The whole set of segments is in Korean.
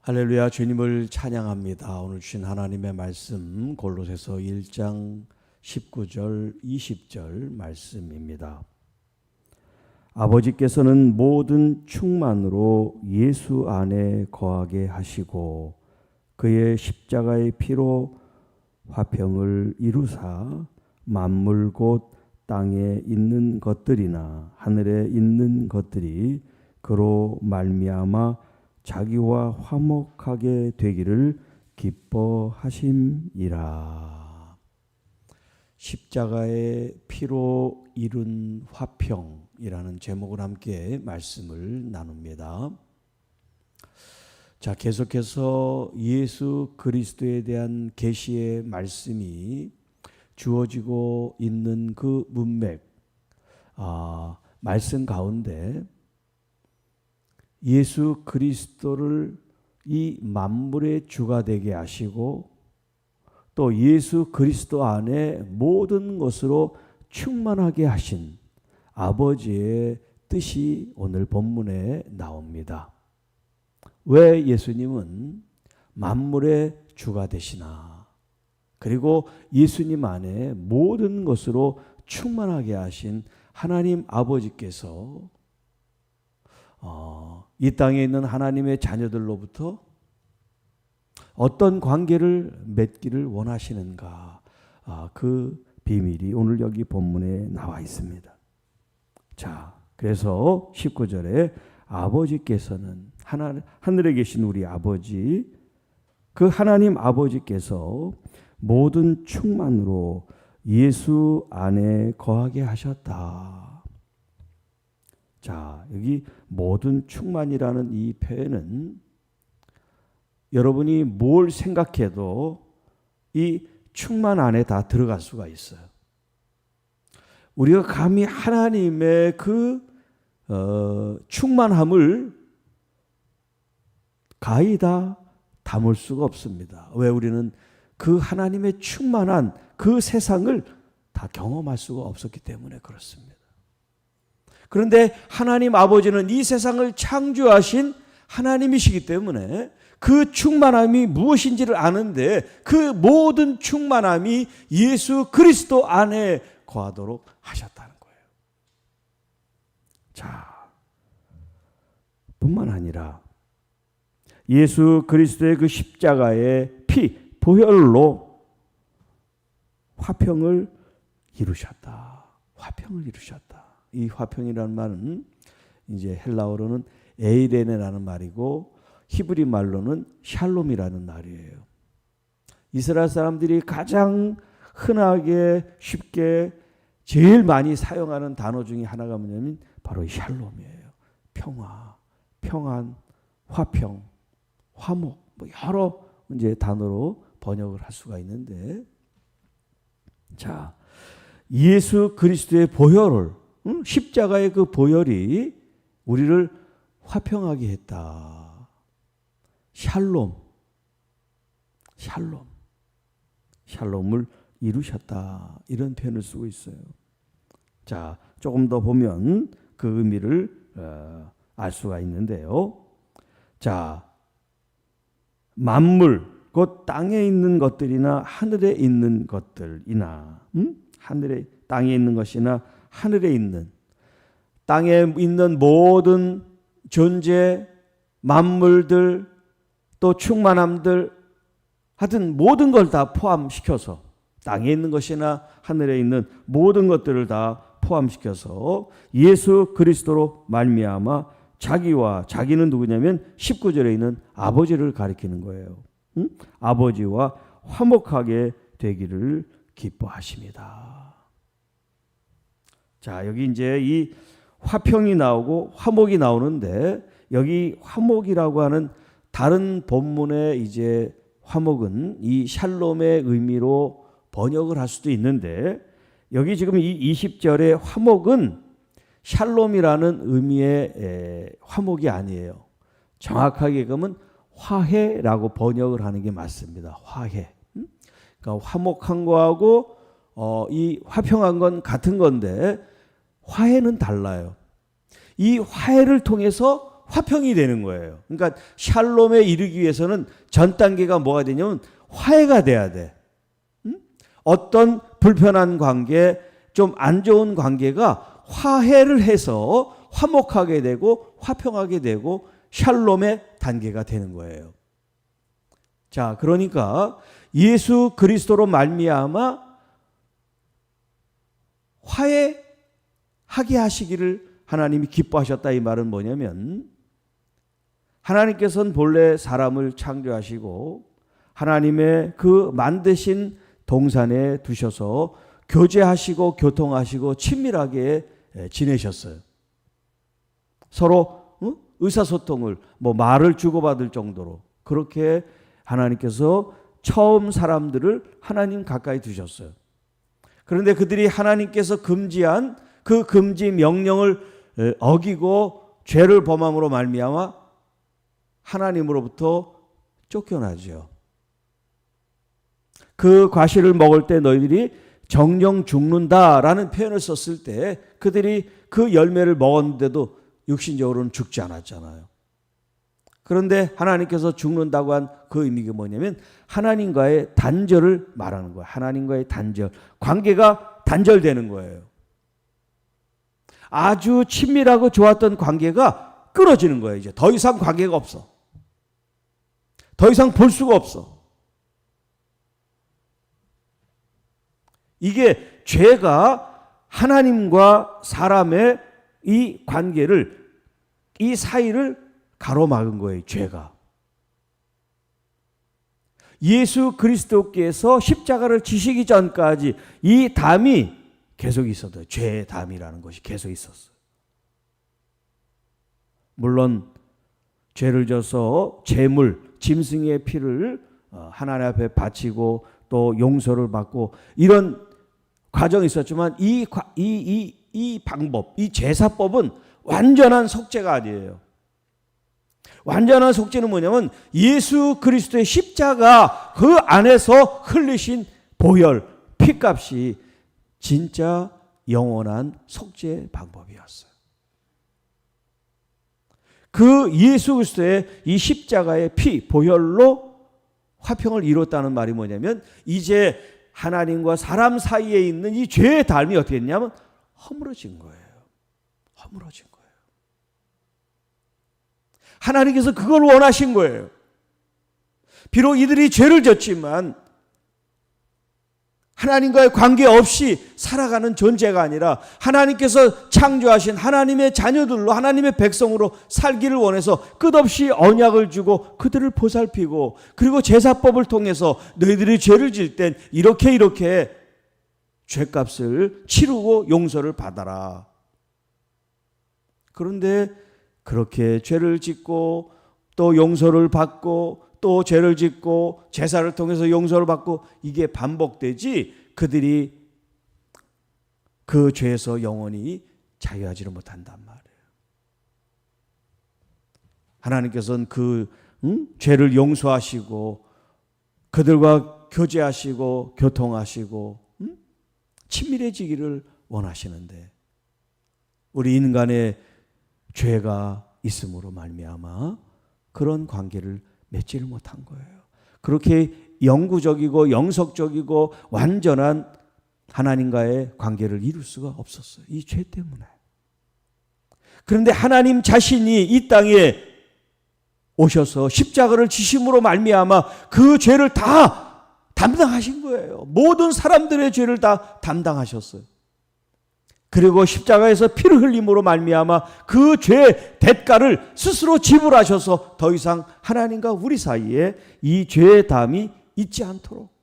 할렐루야, 주님을 찬양합니다. 오늘 주신 하나님의 말씀 골로새서 1장 19절 20절 말씀입니다. 아버지께서는 모든 충만으로 예수 안에 거하게 하시고 그의 십자가의 피로 화평을 이루사 만물 곧 땅에 있는 것들이나 하늘에 있는 것들이 그로 말미암아 자기와 화목하게 되기를 기뻐하심이라. 십자가의 피로 이룬 화평이라는 제목을 함께 말씀을 나눕니다. 자, 계속해서 예수 그리스도에 대한 계시의 말씀이 주어지고 있는 그 문맥, 말씀 가운데 예수 그리스도를 이 만물의 주가 되게 하시고 또 예수 그리스도 안에 모든 것으로 충만하게 하신 아버지의 뜻이 오늘 본문에 나옵니다. 왜 예수님은 만물의 주가 되시나? 그리고 예수님 안에 모든 것으로 충만하게 하신 하나님 아버지께서 이 땅에 있는 하나님의 자녀들로부터 어떤 관계를 맺기를 원하시는가, 그 비밀이 오늘 여기 본문에 나와 있습니다. 자, 그래서 19절에 아버지께서는 하늘에 계신 우리 아버지, 그 하나님 아버지께서 모든 충만으로 예수 안에 거하게 하셨다. 자, 여기 모든 충만이라는 이 표현은 여러분이 뭘 생각해도 이 충만 안에 다 들어갈 수가 있어요. 우리가 감히 하나님의 그 충만함을 가히 다 담을 수가 없습니다. 왜? 우리는 그 하나님의 충만한 그 세상을 다 경험할 수가 없었기 때문에 그렇습니다. 그런데 하나님 아버지는 이 세상을 창조하신 하나님이시기 때문에 그 충만함이 무엇인지를 아는데 그 모든 충만함이 예수 그리스도 안에 거하도록 하셨다는 거예요. 자, 뿐만 아니라 예수 그리스도의 그 십자가의 피, 보혈로 화평을 이루셨다. 화평을 이루셨다. 이 화평이라는 말은 이제 헬라어로는 에이레네라는 말이고 히브리 말로는 샬롬이라는 말이에요. 이스라엘 사람들이 가장 흔하게 쉽게 제일 많이 사용하는 단어 중에 하나가 뭐냐면 바로 샬롬이에요. 평화, 평안, 화평, 화목, 뭐 여러 이제 단어로 번역을 할 수가 있는데, 자, 예수 그리스도의 보혈을 십자가의 그 보혈이 우리를 화평하게 했다. 샬롬, 샬롬, 샬롬을 이루셨다. 이런 표현을 쓰고 있어요. 자, 조금 더 보면 그 의미를 알 수가 있는데요. 자, 만물, 곧 땅에 있는 것들이나 하늘에 있는 것들이나, 하늘에 땅에 있는 것이나 하늘에 있는, 땅에 있는 모든 존재, 만물들, 또 충만함들, 하여튼 모든 걸 다 포함시켜서 땅에 있는 것이나 하늘에 있는 모든 것들을 다 포함시켜서 예수 그리스도로 말미암아 자기와, 자기는 누구냐면 19절에 있는 아버지를 가리키는 거예요. 아버지와 화목하게 되기를 기뻐하십니다. 자, 여기 이제 이 화평이 나오고 화목이 나오는데, 여기 화목이라고 하는 다른 본문의 이제 화목은 이 샬롬의 의미로 번역을 할 수도 있는데, 여기 지금 이 20절의 화목은 샬롬이라는 의미의 화목이 아니에요. 정확하게 그러면 화해라고 번역을 하는 게 맞습니다. 화해. 그러니까 화목한 거하고 이 화평한 건 같은 건데 화해는 달라요. 이 화해를 통해서 화평이 되는 거예요. 그러니까 샬롬에 이르기 위해서는 전 단계가 뭐가 되냐면 화해가 돼야 돼. 어떤 불편한 관계, 좀 안 좋은 관계가 화해를 해서 화목하게 되고 화평하게 되고 샬롬의 단계가 되는 거예요. 자, 그러니까 예수 그리스도로 말미암아 화해하게 하시기를 하나님이 기뻐하셨다, 이 말은 뭐냐면 하나님께서는 본래 사람을 창조하시고 하나님의 그 만드신 동산에 두셔서 교제하시고 교통하시고 친밀하게 지내셨어요. 서로 의사소통을 말을 주고받을 정도로 그렇게 하나님께서 처음 사람들을 하나님 가까이 두셨어요. 그런데 그들이 하나님께서 금지한 그 금지 명령을 어기고 죄를 범함으로 말미암아 하나님으로부터 쫓겨나죠. 그 과실을 먹을 때 너희들이 정령 죽는다라는 표현을 썼을 때 그들이 그 열매를 먹었는데도 육신적으로는 죽지 않았잖아요. 그런데 하나님께서 죽는다고 한 그 의미가 뭐냐면 하나님과의 단절을 말하는 거예요. 하나님과의 단절. 관계가 단절되는 거예요. 아주 친밀하고 좋았던 관계가 끊어지는 거예요. 이제 더 이상 관계가 없어. 더 이상 볼 수가 없어. 이게 죄가 하나님과 사람의 이 관계를, 이 사이를 가로막은 거예요. 죄가. 예수 그리스도께서 십자가를 지시기 전까지 이 담이 계속 있었어요. 죄의 담이라는 것이 계속 있었어요. 물론 죄를 져서 제물, 짐승의 피를 하나님 앞에 바치고 또 용서를 받고 이런 과정이 있었지만 이 방법, 이 제사법은 완전한 속죄가 아니에요. 완전한 속죄는 뭐냐면 예수 그리스도의 십자가 그 안에서 흘리신 보혈, 피값이 진짜 영원한 속죄 방법이었어요. 그 예수 그리스도의 이 십자가의 피, 보혈로 화평을 이뤘다는 말이 뭐냐면 이제 하나님과 사람 사이에 있는 이 죄의 담이 어떻게 했냐면 허물어진 거예요. 허물어진 거예요. 하나님께서 그걸 원하신 거예요. 비록 이들이 죄를 졌지만 하나님과의 관계 없이 살아가는 존재가 아니라 하나님께서 창조하신 하나님의 자녀들로 하나님의 백성으로 살기를 원해서 끝없이 언약을 주고 그들을 보살피고 그리고 제사법을 통해서 너희들이 죄를 질 땐 이렇게 죄값을 치르고 용서를 받아라. 그런데 그렇게 죄를 짓고 또 용서를 받고 또 죄를 짓고 제사를 통해서 용서를 받고 이게 반복되지 그들이 그 죄에서 영원히 자유하지를 못한단 말이에요. 하나님께서는 그 죄를 용서하시고 그들과 교제하시고 교통하시고 친밀해지기를 원하시는데 우리 인간의 죄가 있음으로 말미암아 그런 관계를 맺지를 못한 거예요. 그렇게 영구적이고 영속적이고 완전한 하나님과의 관계를 이룰 수가 없었어요. 이 죄 때문에. 그런데 하나님 자신이 이 땅에 오셔서 십자가를 지심으로 말미암아 그 죄를 다 담당하신 거예요. 모든 사람들의 죄를 다 담당하셨어요. 그리고 십자가에서 피를 흘림으로 말미암아 그 죄의 대가를 스스로 지불하셔서 더 이상 하나님과 우리 사이에 이 죄의 담이 있지 않도록.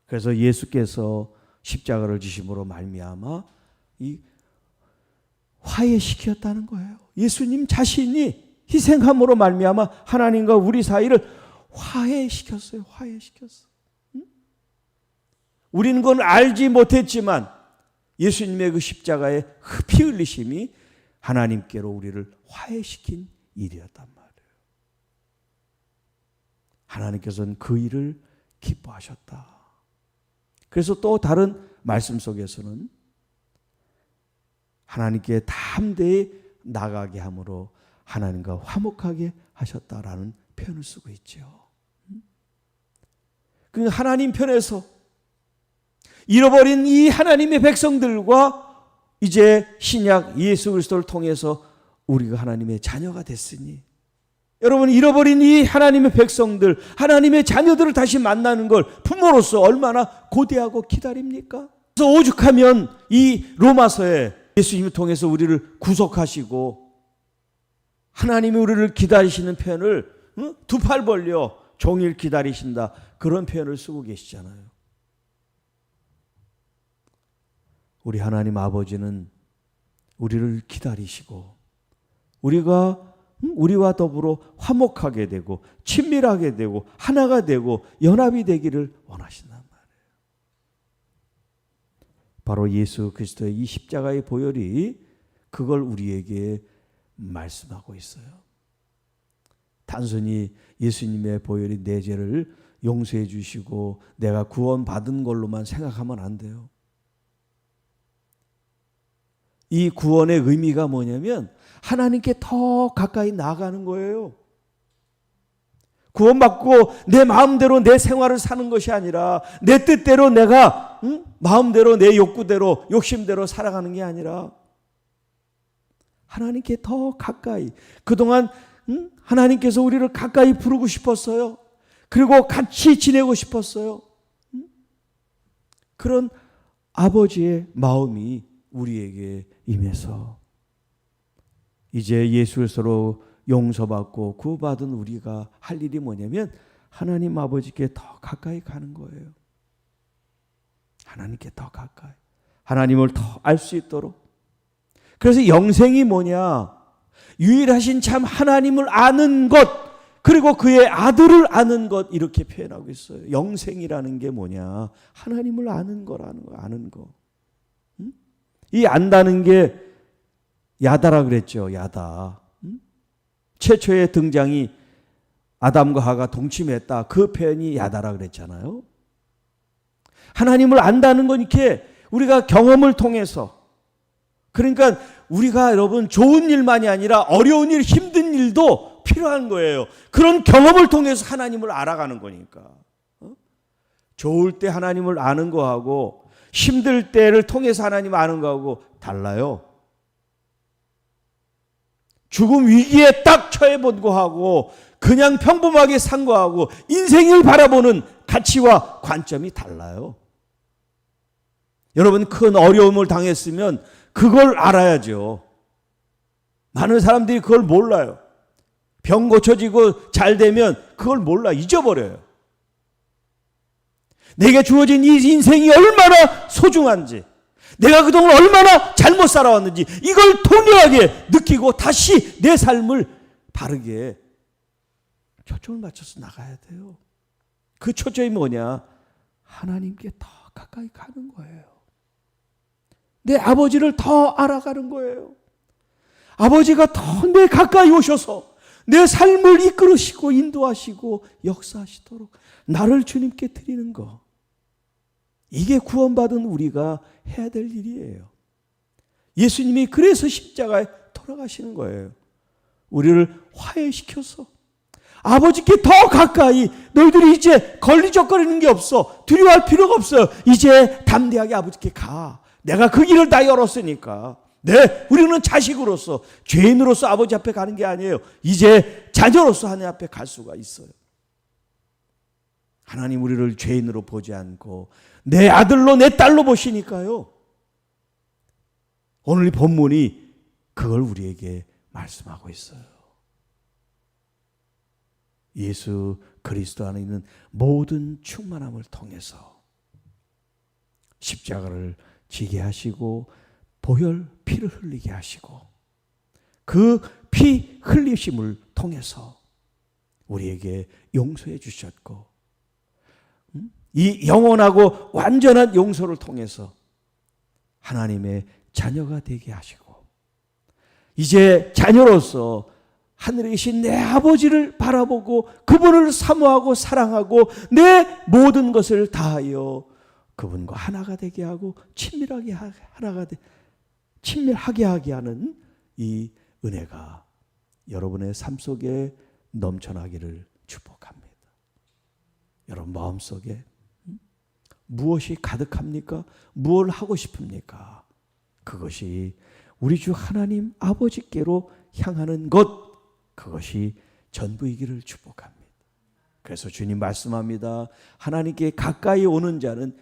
그래서 예수께서 십자가를 지심으로 말미암아 이 화해시켰다는 거예요. 예수님 자신이 희생함으로 말미암아 하나님과 우리 사이를 화해시켰어요. 화해시켰어. 우리는 그건 알지 못했지만 예수님의 그 십자가의 피 흘리심이 하나님께로 우리를 화해시킨 일이었단 말이에요. 하나님께서는 그 일을 기뻐하셨다. 그래서 또 다른 말씀 속에서는 하나님께 담대히 나가게 함으로 하나님과 화목하게 하셨다라는 표현을 쓰고 있죠. 그러니까 하나님 편에서 잃어버린 이 하나님의 백성들과 이제 신약 예수 그리스도를 통해서 우리가 하나님의 자녀가 됐으니, 여러분, 잃어버린 이 하나님의 백성들, 하나님의 자녀들을 다시 만나는 걸 부모로서 얼마나 고대하고 기다립니까? 그래서 오죽하면 이 로마서에 예수님을 통해서 우리를 구속하시고 하나님이 우리를 기다리시는 표현을 두 팔 벌려 종일 기다리신다, 그런 표현을 쓰고 계시잖아요. 우리 하나님 아버지는 우리를 기다리시고 우리와 더불어 화목하게 되고 친밀하게 되고 하나가 되고 연합이 되기를 원하신단 말이에요. 바로 예수 그리스도의 이 십자가의 보혈이 그걸 우리에게 말씀하고 있어요. 단순히 예수님의 보혈이 내 죄를 용서해 주시고 내가 구원받은 걸로만 생각하면 안 돼요. 이 구원의 의미가 뭐냐면 하나님께 더 가까이 나아가는 거예요. 구원받고 내 마음대로 내 생활을 사는 것이 아니라 내 뜻대로 내가 마음대로 내 욕구대로 욕심대로 살아가는 게 아니라 하나님께 더 가까이, 그동안 하나님께서 우리를 가까이 부르고 싶었어요. 그리고 같이 지내고 싶었어요. 그런 아버지의 마음이 우리에게 임해서 이제 예수 그리스도로 용서받고 구받은 우리가 할 일이 뭐냐면 하나님 아버지께 더 가까이 가는 거예요. 하나님께 더 가까이, 하나님을 더 알 수 있도록. 그래서 영생이 뭐냐? 유일하신 참 하나님을 아는 것, 그리고 그의 아들을 아는 것, 이렇게 표현하고 있어요. 영생이라는 게 뭐냐? 하나님을 아는 거라는 거, 아는 거. 이 안다는 게 야다라 그랬죠. 야다. 최초의 등장이 아담과 하가 동침했다, 그 표현이 야다라 그랬잖아요. 하나님을 안다는 건 이렇게 우리가 경험을 통해서, 그러니까 우리가 여러분 좋은 일만이 아니라 어려운 일, 힘든 일도 필요한 거예요. 그런 경험을 통해서 하나님을 알아가는 거니까. 좋을 때 하나님을 아는 거하고 힘들 때를 통해서 하나님을 아는 거하고 달라요. 죽음 위기에 딱 처해본 거하고 그냥 평범하게 산 거하고 인생을 바라보는 가치와 관점이 달라요. 여러분, 큰 어려움을 당했으면 그걸 알아야죠. 많은 사람들이 그걸 몰라요. 병 고쳐지고 잘 되면 그걸 몰라, 잊어버려요. 내게 주어진 이 인생이 얼마나 소중한지, 내가 그동안 얼마나 잘못 살아왔는지 이걸 통렬하게 느끼고 다시 내 삶을 바르게 초점을 맞춰서 나가야 돼요. 그 초점이 뭐냐? 하나님께 더 가까이 가는 거예요. 내 아버지를 더 알아가는 거예요. 아버지가 더 내 가까이 오셔서 내 삶을 이끌으시고 인도하시고 역사하시도록 나를 주님께 드리는 거, 이게 구원받은 우리가 해야 될 일이에요. 예수님이 그래서 십자가에 돌아가시는 거예요. 우리를 화해시켜서 아버지께 더 가까이, 너희들이 이제 걸리적거리는 게 없어, 두려워할 필요가 없어요. 이제 담대하게 아버지께 가. 내가 그 길을 다 열었으니까. 네, 우리는 자식으로서, 죄인으로서 아버지 앞에 가는 게 아니에요. 이제 자녀로서 하나님 앞에 갈 수가 있어요. 하나님 우리를 죄인으로 보지 않고 내 아들로 내 딸로 보시니까요. 오늘 이 본문이 그걸 우리에게 말씀하고 있어요. 예수 그리스도 안에 있는 모든 충만함을 통해서 십자가를 지게 하시고 보혈 피를 흘리게 하시고 그 피 흘리심을 통해서 우리에게 용서해 주셨고, 이 영원하고 완전한 용서를 통해서 하나님의 자녀가 되게 하시고, 이제 자녀로서 하늘에 계신 내 아버지를 바라보고 그분을 사모하고 사랑하고 내 모든 것을 다하여 그분과 하나가 되게 하고 친밀하게 하게 하는 이 은혜가 여러분의 삶 속에 넘쳐나기를 축복합니다. 여러분 마음속에 무엇이 가득합니까? 무엇을 하고 싶습니까? 그것이 우리 주 하나님 아버지께로 향하는 것, 그것이 전부이기를 축복합니다. 그래서 주님 말씀합니다. 하나님께 가까이 오는 자는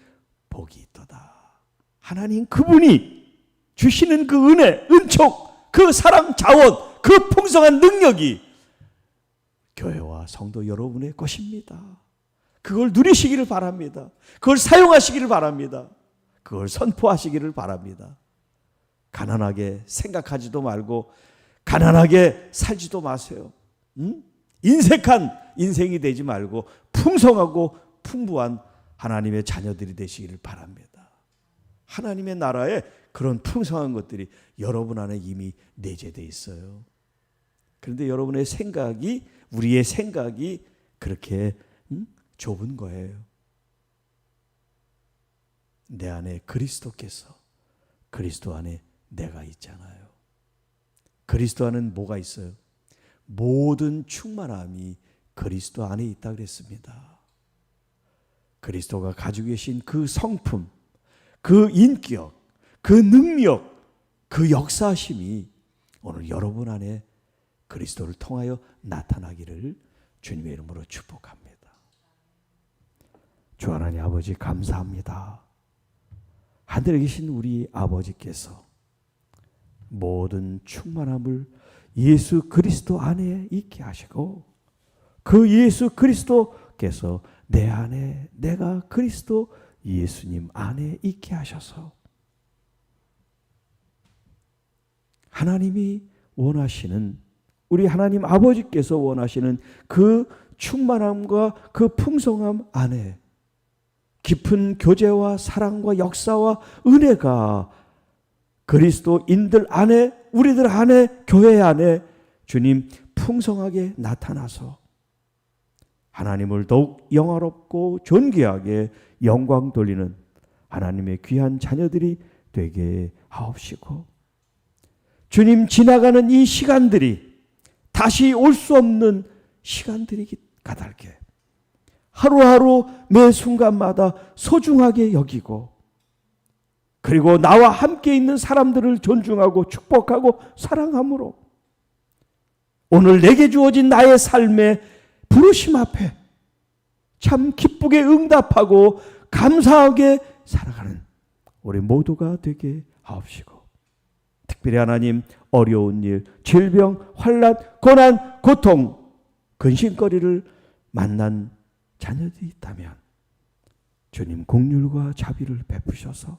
복이 있도다. 하나님 그분이 주시는 그 은혜, 은총, 그 사랑, 자원, 그 풍성한 능력이 교회와 성도 여러분의 것입니다. 그걸 누리시기를 바랍니다. 그걸 사용하시기를 바랍니다. 그걸 선포하시기를 바랍니다. 가난하게 생각하지도 말고 가난하게 살지도 마세요. 인색한 인생이 되지 말고 풍성하고 풍부한 하나님의 자녀들이 되시기를 바랍니다. 하나님의 나라에 그런 풍성한 것들이 여러분 안에 이미 내재되어 있어요. 그런데 여러분의 생각이, 우리의 생각이 그렇게 좁은 거예요. 내 안에 그리스도께서, 그리스도 안에 내가 있잖아요. 그리스도 안에는 뭐가 있어요? 모든 충만함이 그리스도 안에 있다 그랬습니다. 그리스도가 가지고 계신 그 성품, 그 인격, 그 능력, 그 역사심이 오늘 여러분 안에 그리스도를 통하여 나타나기를 주님의 이름으로 축복합니다. 주 하나님 아버지 감사합니다. 하늘에 계신 우리 아버지께서 모든 충만함을 예수 그리스도 안에 있게 하시고 그 예수 그리스도께서 내 안에, 내가 그리스도 예수님 안에 있게 하셔서 하나님이 원하시는, 우리 하나님 아버지께서 원하시는 그 충만함과 그 풍성함 안에 깊은 교제와 사랑과 역사와 은혜가 그리스도인들 안에, 우리들 안에, 교회 안에 주님 풍성하게 나타나서 하나님을 더욱 영화롭고 존귀하게 영광 돌리는 하나님의 귀한 자녀들이 되게 하옵시고, 주님 지나가는 이 시간들이 다시 올 수 없는 시간들이 까닭에 하루하루 매 순간마다 소중하게 여기고, 그리고 나와 함께 있는 사람들을 존중하고 축복하고 사랑함으로 오늘 내게 주어진 나의 삶의 부르심 앞에 참 기쁘게 응답하고 감사하게 살아가는 우리 모두가 되게 하옵시고, 특별히 하나님 어려운 일, 질병, 환난, 고난, 고통, 근심거리를 만난 자녀들이 있다면 주님 긍휼과 자비를 베푸셔서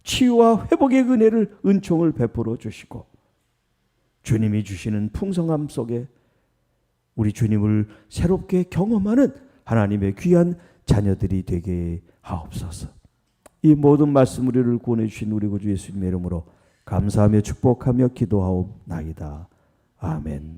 치유와 회복의 은혜를, 은총을 베풀어 주시고 주님이 주시는 풍성함 속에 우리 주님을 새롭게 경험하는 하나님의 귀한 자녀들이 되게 하옵소서. 이 모든 말씀 우리를 구원해 주신 우리 구주 예수님의 이름으로 감사하며 축복하며 기도하옵나이다. 아멘.